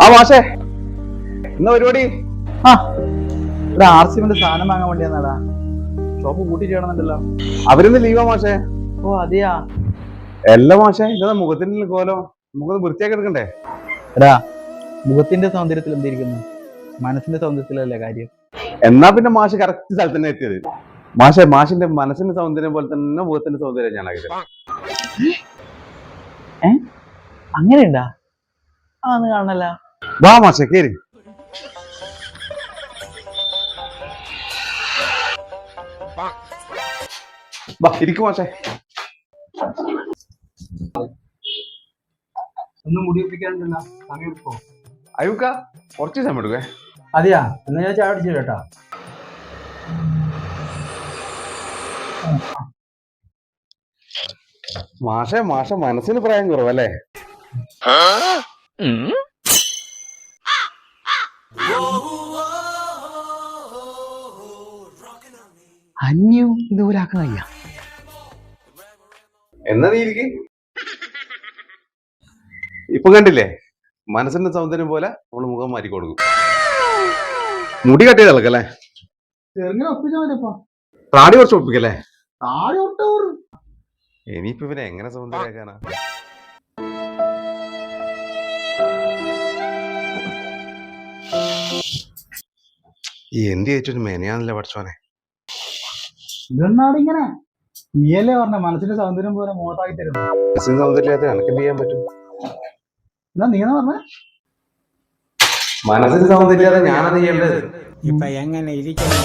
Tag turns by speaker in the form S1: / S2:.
S1: ആ മാഷേ എന്നാ പരിപാടി?
S2: ആ ഇവിടെ RCBന്റെ സാധനം വാങ്ങാൻ വേണ്ടിയാന്നാടാ. ഷോപ്പ് കൂട്ടി ചെയ്യണമെന്നുണ്ടല്ലോ.
S1: അവരിന്ന് ലീവാ മാഷേ.
S2: ഓ അതെയാ.
S1: എല്ലാ മാഷേ ഇതാ മുഖത്തിന്റെ കോലോ, മുഖം വൃത്തിയാക്കി എടുക്കണ്ടേ?
S2: എടാ മുഖത്തിന്റെ സൗന്ദര്യത്തിൽ എന്തിരിക്കുന്നു, മനസ്സിന്റെ സൗന്ദര്യത്തിലല്ലേ കാര്യം.
S1: എന്നാ പിന്നെ മാഷ് കറക്റ്റ് സ്ഥലത്ത് തന്നെ എത്തിയത്. മാഷിന്റെ മനസ്സിന്റെ സൗന്ദര്യം പോലെ തന്നെ മുഖത്തിന്റെ സൗന്ദര്യം ഞാനാക്കിയത്.
S2: അങ്ങനെയുണ്ടാ? ആന്ന് കാണണല്ല.
S1: വാ മാഷേ കേറി. വാ ഇരിക്കും മാഷേ.
S2: ഒന്നും മുടി ഒപ്പിക്കാനുണ്ടല്ലോ, സമയം എടുക്കോ?
S1: അയ്യൂക്ക കുറച്ച് സമയം എടുക്കേ.
S2: അതെയാ, എന്നാ ഞാൻ ചായ അടിച്ചു കേട്ടാ.
S1: മാഷേ മനസ്സിന് പ്രായം കുറവല്ലേ?
S2: അന്യം ഇതുപോലാക്കാൻ വയ്യ.
S1: എന്നാ നീ ഇരിക്ക്. ഇപ്പൊ കണ്ടില്ലേ മനസ്സിന്റെ സൗന്ദര്യം പോലെ നമ്മള് മുഖം മാറ്റി കൊടുക്കും. മുടി കട്ട് ചെയ്ത് കളക്കല്ലേ?
S2: ചെറുങ്ങനെ ഒപ്പിച്ചാ മതിയപ്പോ.
S1: താടി കുറച്ച് ഒപ്പിക്കല്ലേ?
S2: താടി ഒട്ടൂർ.
S1: ഇനിയിപ്പോ ഇവനെ എങ്ങനെ സൗന്ദര്യാക്കാനാ? ഈ എന്ത് ചോദിച്ചൊരു മെനയാന്നല്ലേ പഠിച്ചോനെ.
S2: ഇതെന്നാടിങ്ങനെ? നീയല്ലേ പറഞ്ഞ മനസ്സിന്റെ സൗന്ദര്യം പോലെ മോത്താക്കി തരുന്നു.
S1: മനസ്സിന് സൗന്ദര്യത്തെ എനക്ക് എന്ത് ചെയ്യാൻ പറ്റും?
S2: എന്നാ നീന്ന് പറഞ്ഞ
S1: മനസ്സിന് സൗന്ദര്യാതെ ഞാനത് ചെയ്യേണ്ടത്.
S3: ഇപ്പൊ എങ്ങനെ ഇരിക്കുന്നു?